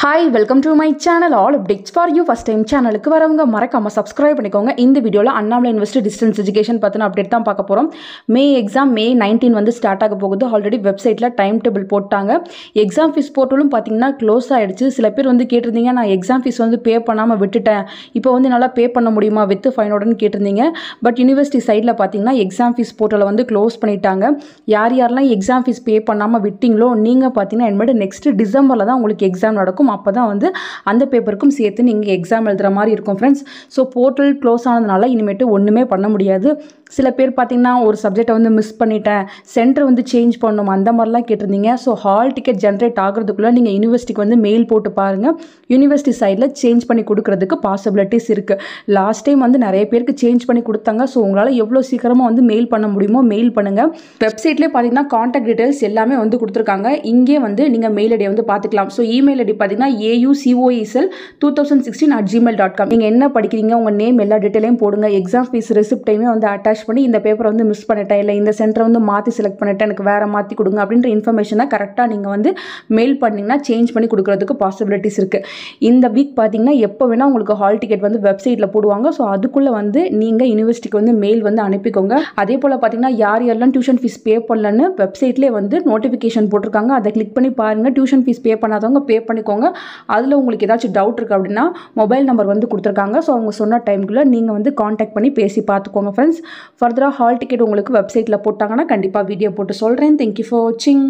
Hi, welcome to my channel. All updates for you. First time channel க்கு வரவங்க மறக்காம subscribe பண்ணிக்கோங்க. இந்த வீடியோல அண்ணாமலை யுனிவர்சிட்டி டிஸ்டன்ஸ் எஜுகேஷன் பத்தின அப்டேட் தான் பார்க்க போறோம். மே எக்ஸாம் மே 19 வந்து ஸ்டார்ட் ஆக போகுது. ஆல்ரெடி வெப்சைட்ல டைம் டேபிள் போட்டாங்க. எக்ஸாம் ஃபீஸ் போர்ட்டலும் பாத்தீங்கன்னா க்ளோஸ் ஆயிடுச்சு. சில பேர் வந்து கேட்டிருந்தீங்க நான் எக்ஸாம் ஃபீஸ் வந்து பே பண்ணாம விட்டுட்டேன். இப்போ வந்து என்னால பே பண்ண முடியுமா வித் ஃபைனோடன்னு கேட்டிருந்தீங்க. பட் யுனிவர்சிட்டி சைடுல பாத்தீங்கன்னா எக்ஸாம் ஃபீஸ் போர்ட்டலை வந்து க்ளோஸ் பண்ணிட்டாங்க. யாரெல்லாம் எக்ஸாம் ஃபீஸ் பே பண்ணாம விட்டீங்களோ நீங்க பாத்தீங்கன்னா இனிமேல் நெக்ஸ்ட் டிசம்பர்ல தான் உங்களுக்கு எக்ஸாம் நடக்கும். அப்போ தான் வந்து அந்த பேப்பருக்கும் சேர்த்து நீங்கள் எக்ஸாம் எழுதுகிற மாதிரி இருக்கும் ஃப்ரெண்ட்ஸ். ஸோ போர்ட்டல் க்ளோஸ் ஆனதுனால இனிமேட்டு ஒன்றுமே பண்ண முடியாது. சில பேர் பார்த்தீங்கன்னா ஒரு சப்ஜெக்டை வந்து மிஸ் பண்ணிட்டேன், சென்டர் வந்து சேஞ்ச் பண்ணணும் அந்த மாதிரிலாம் கேட்டிருந்தீங்க. ஸோ ஹால் டிக்கெட் ஜென்ரேட் ஆகிறதுக்குள்ளே நீங்கள் யூனிவர்சிட்டிக்கு வந்து மெயில் போட்டு பாருங்கள். யூனிவர்சிட்டி சைடில் சேஞ்ச் பண்ணி கொடுக்கறதுக்கு பாசிபிலிட்டிஸ் இருக்குது. லாஸ்ட் டைம் வந்து நிறைய பேருக்கு சேஞ்ச் பண்ணி கொடுத்தாங்க. ஸோ உங்களால் எவ்வளோ சீக்கிரமாக வந்து மெயில் பண்ண முடியுமோ மெயில் பண்ணுங்கள். வெப்சைட்லேயே பார்த்தீங்கன்னா கான்டாக்ட் டீட்டெயில்ஸ் எல்லாமே வந்து கொடுத்துருக்காங்க. இங்கே வந்து நீங்கள் மெயில் ஐடியை வந்து பார்த்துக்கலாம். ஸோ இமெயில் ஐடி பார்த்தீங்கன்னா aucoesl2016@gmail.com. நீங்கள் என்ன படிக்கிறீங்க, உங்கள் நேம் எல்லா டீட்டெயிலையும் போடுங்க. எக்ஸாம் ஃபீஸ் ரெசிப்டையுமே வந்து அட்டாச் பண்ணி இந்த பேப்பரை வந்து மிஸ் பண்ணிட்டேன், இல்லை இந்த சென்டரை வந்து மாற்றி செலக்ட் பண்ணிட்டேன், எனக்கு வேறு மாற்றி கொடுங்க அப்படின்ற இன்ஃபர்மேஷனை கரெக்டாக நீங்கள் வந்து மெயில் பண்ணிங்கன்னா சேஞ்ச் பண்ணி கொடுக்குறதுக்கு பாசிபிலிட்டிஸ் இருக்குது. இந்த வீக் பார்த்தீங்கன்னா எப்போ வேணால் உங்களுக்கு ஹால் டிக்கெட் வந்து வெப்சைட்டில் போடுவாங்க. ஸோ அதுக்குள்ளே வந்து நீங்கள் யூனிவர்சிட்டிக்கு வந்து மெயில் வந்து அனுப்பிக்கோங்க. அதே போல் பார்த்தீங்கன்னா யாரெல்லாம் டியூஷன் ஃபீஸ் பே பண்ணலன்னு வெப்சைட்லேயே வந்து நோட்டிஃபிகேஷன் போட்டிருக்காங்க. அதை கிளிக் பண்ணி பாருங்கள். டியூஷன் ஃபீஸ் பே பண்ணாதவங்க பே பண்ணிக்கோங்க. அதில் உங்களுக்கு ஏதாச்சும் டவுட் இருக்குது அப்படின்னா மொபைல் நம்பர் வந்து கொடுத்துருக்காங்க. ஸோ அவங்க சொன்ன டைமுக்குள்ளே நீங்கள் வந்து காண்டாக்ட் பண்ணி பேசி பார்த்துக்கோங்க ஃப்ரெண்ட்ஸ். ஃபர்தராக ஹால் டிக்கெட் உங்களுக்கு வெப்சைட்டில் போட்டாங்கன்னா கண்டிப்பாக வீடியோ போட்டு சொல்கிறேன். தேங்க்யூ ஃபார் வாட்சிங்.